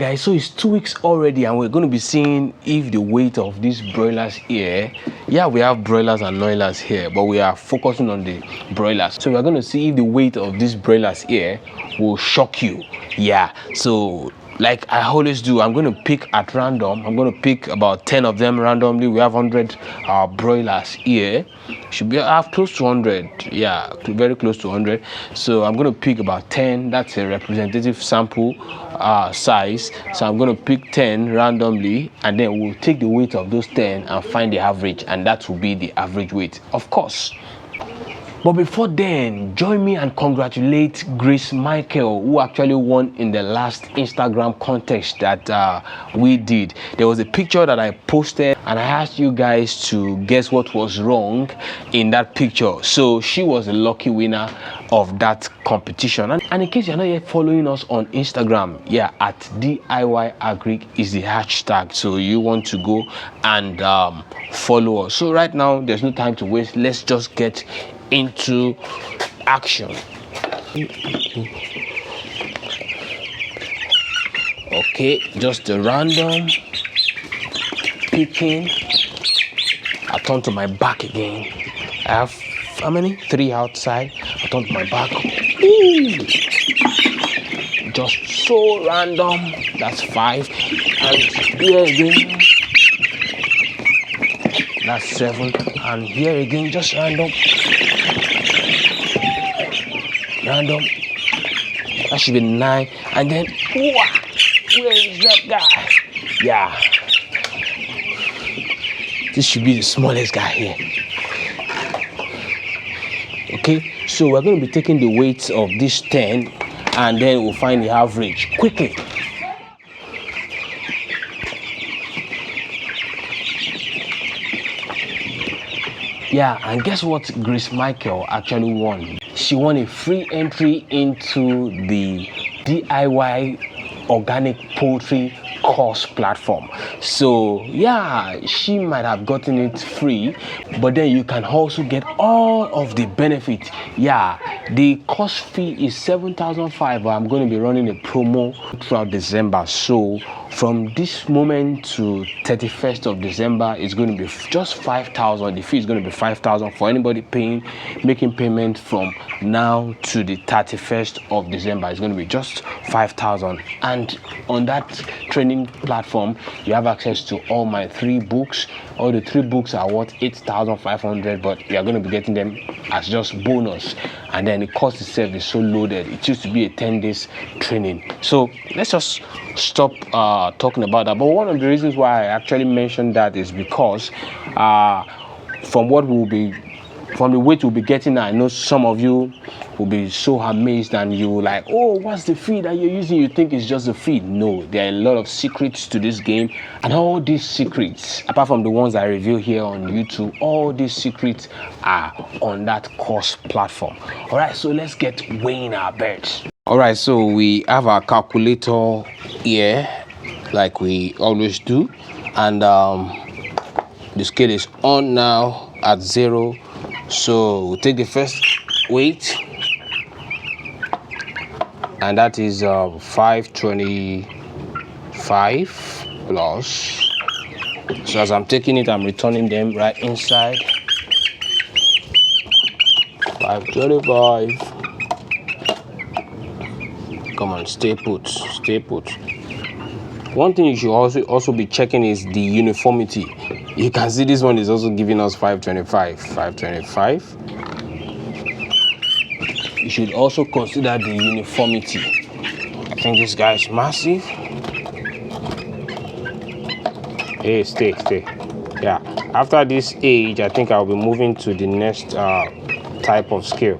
guys, so it's 2 weeks already and we're going to be seeing if the weight of these broilers here, yeah, we have broilers and noilers here, but we are focusing on the broilers. So we're going to see if the weight of these broilers here will shock you. Yeah, so like I always do, I'm going to pick at random. I'm going to pick about 10 of them randomly. We have 100 broilers here. Should be have close to 100. Yeah, very close to 100. So I'm going to pick about 10. That's a representative sample size. So I'm going to pick 10 randomly, and then we'll take the weight of those 10 and find the average, and that will be the average weight, of course. But before then, join me and congratulate Grace Michael, who actually won in the last Instagram contest that we did. There was a picture that I posted and I asked you guys to guess what was wrong in that picture. So she was the lucky winner of that competition. And in case you're not yet following us on Instagram, yeah, at DIYAgric is the hashtag. So you want to go and follow us. So right now, there's no time to waste. Let's just get into action. Okay, just a random picking. I turn to my back again. I have how many? 3 outside. I turn to my back. Ooh. Just so random. That's 5. And here again. That's 7. And here again, just random. Random. That should be 9. And then, where is that guy? Yeah. This should be the smallest guy here. Okay, so we're going to be taking the weights of these 10 and then we'll find the average quickly. Yeah, and guess what Grace Michael actually won? She won a free entry into the DIY organic poultry course platform. So yeah, she might have gotten it free, but then you can also get all of the benefits. Yeah, the course fee is 7,500, but I'm going to be running a promo throughout December. So from this moment to 31st of December, it's going to be just 5,000. The fee is going to be 5,000 for anybody making payment from now to the 31st of December. It's going to be just 5,000. And on that training platform, you have access to all my 3 books. All the 3 books are worth 8,500, but you are going to be getting them as just bonus. And then the course itself is so loaded. It used to be a 10 days training. So let's just stop talking about that. But one of the reasons why I actually mentioned that is because from the weight we'll be getting now, I know some of you will be so amazed and you like, oh, what's the feed that you're using? You think it's just a feed. No, there are a lot of secrets to this game, and all these secrets, apart from the ones I reveal here on YouTube, all these secrets are on that course platform. All right, so let's get weighing our birds. All right, so we have our calculator here like we always do, and the scale is on now at 0. So we'll take the first weight, and that is 525 plus. So as I'm taking it, I'm returning them right inside. 525. Come on, stay put, stay put. One thing you should also be checking is the uniformity. You can see this one is also giving us 525. 525. You should also consider the uniformity. I think this guy is massive. Hey, stay. Yeah. After this age, I think I'll be moving to the next type of scale.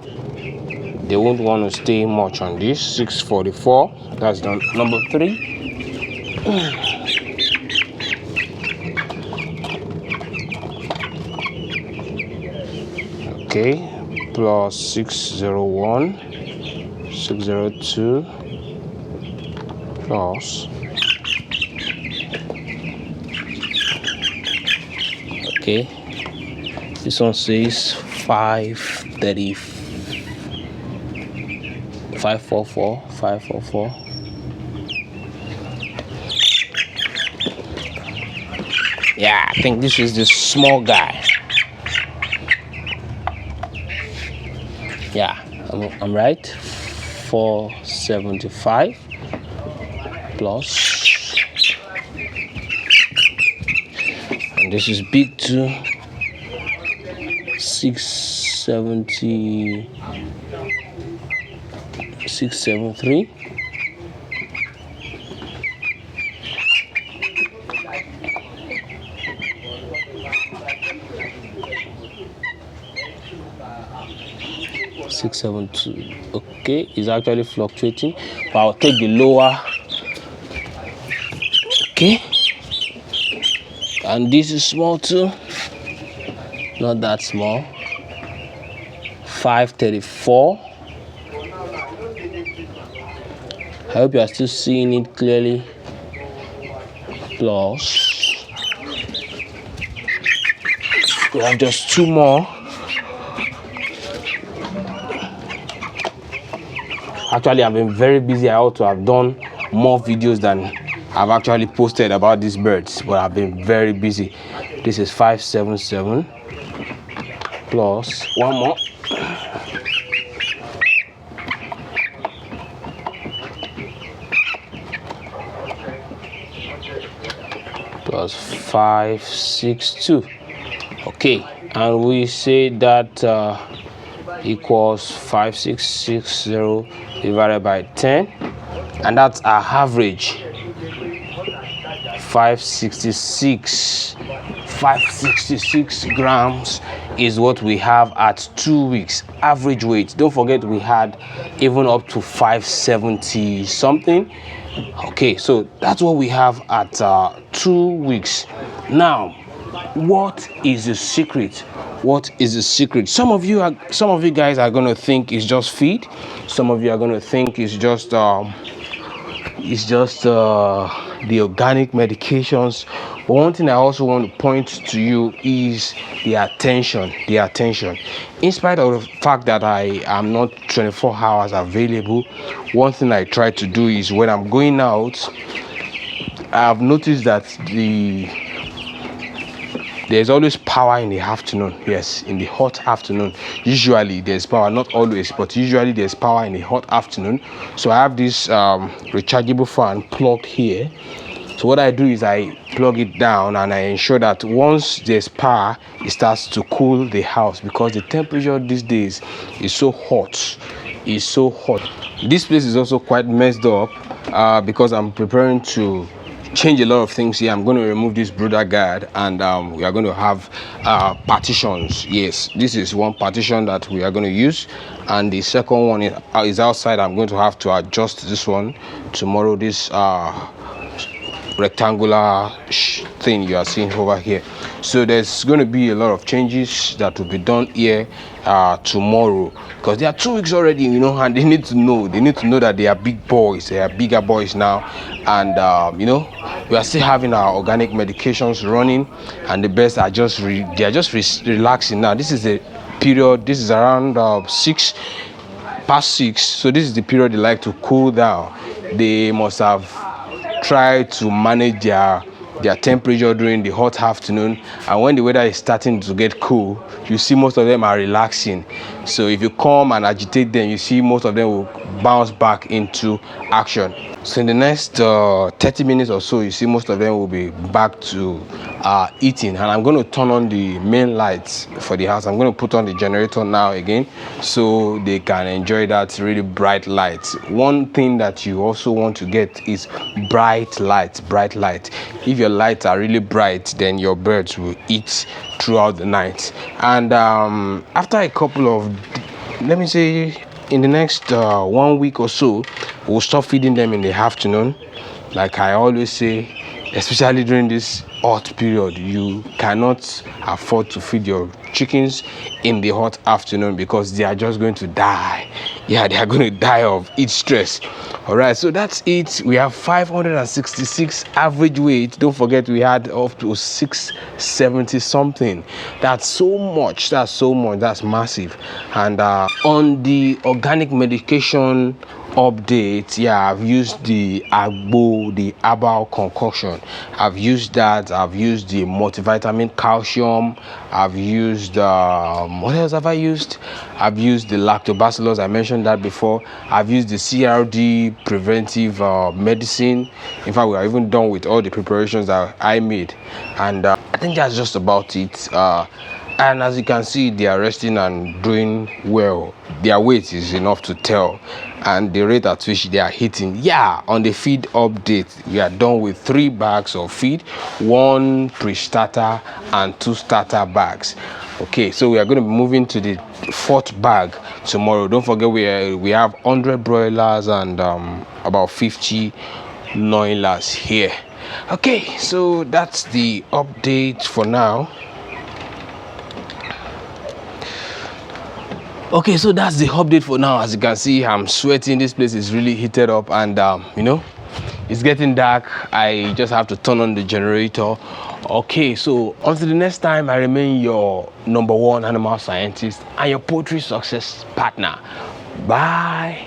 They won't want to stay much on this. 644. That's done. Number 3. Okay, plus 601, 602, plus, okay, this one says 530, 544, 544. Yeah, I think this is the small guy. Yeah, I'm right. 475 plus, and this is big too. 670, 673. Okay, it's actually fluctuating, but I'll take the lower. Okay, and this is small too, not that small. 534. I hope you are still seeing it clearly. Plus, we have just two more. Actually, I've been very busy. I ought to have done more videos than I've actually posted about these birds, but I've been very busy. This is 577 plus one more. Plus 562. Okay, and we say that equals 5660 divided by 10, and that's our average. 566 grams is what we have at 2 weeks average weight. Don't forget we had even up to 570 something. Okay, so that's what we have at 2 weeks. Now, what is the secret? What is the secret? Some of you guys are gonna think it's just feed. Some of you are gonna think it's just the organic medications. But one thing I also want to point to you is the attention. In spite of the fact that I am not 24 hours available, one thing I try to do is when I'm going out, I've noticed that there's always power in the afternoon. Yes, in the hot afternoon. Usually there's power, not always, but usually there's power in the hot afternoon. So I have this rechargeable fan plugged here. So what I do is I plug it down and I ensure that once there's power, it starts to cool the house, because the temperature these days is so hot. This place is also quite messed up because I'm preparing to change a lot of things here. I'm going to remove this brooder guard, and we are going to have partitions. Yes, this is one partition that we are going to use, and the second one is outside. I'm going to have to adjust this one tomorrow. This rectangular thing you are seeing over here. So there's going to be a lot of changes that will be done here tomorrow, because they are 2 weeks already, and they need to know that they are big boys. They are bigger boys now, and we are still having our organic medications running, and the birds are just relaxing now. This is the period. This is around 6 past 6, so this is the period they like to cool down. They must have try to manage their temperature during the hot afternoon, and when the weather is starting to get cool, you see most of them are relaxing. So if you come and agitate them, you see most of them will bounce back into action. So in the next 30 minutes or so, you see most of them will be back to eating, and I'm going to turn on the main lights for the house. I'm going to put on the generator now again, so they can enjoy that really bright light. One thing that you also want to get is bright light. If your lights are really bright, then your birds will eat throughout the night. And after a couple of, let me say, in the next 1 week or so, we'll stop feeding them in the afternoon. Like I always say, especially during this hot period, you cannot afford to feed your chickens in the hot afternoon, because they are just going to die. Yeah, they are going to die of heat stress. All right, so that's it. We have 566 average weight. Don't forget we had up to 670 something. That's so much. That's massive. And on the organic medication update, yeah, I've used the agbo, the herbal concoction. I've used that. I've used the multivitamin calcium. I've used what else have I used? I've used the lactobacillus, I mentioned that before. I've used the CRD preventive medicine. In fact, we are even done with all the preparations that I made, and I think that's just about it. And as you can see, they are resting and doing well. Their weight is enough to tell, and the rate at which they are hitting. Yeah, on the feed update, we are done with 3 bags of feed, 1 pre-starter and 2 starter bags. Okay, so we are going to be moving to the 4th bag tomorrow. Don't forget, we have 100 broilers and about 50 noilers here. Okay, so that's the update for now. Okay, so that's the update for now. As you can see, I'm sweating. This place is really heated up, and you know, it's getting dark. I just have to turn on the generator. Okay, so until the next time, I remain your #1 animal scientist and your poultry success partner. Bye.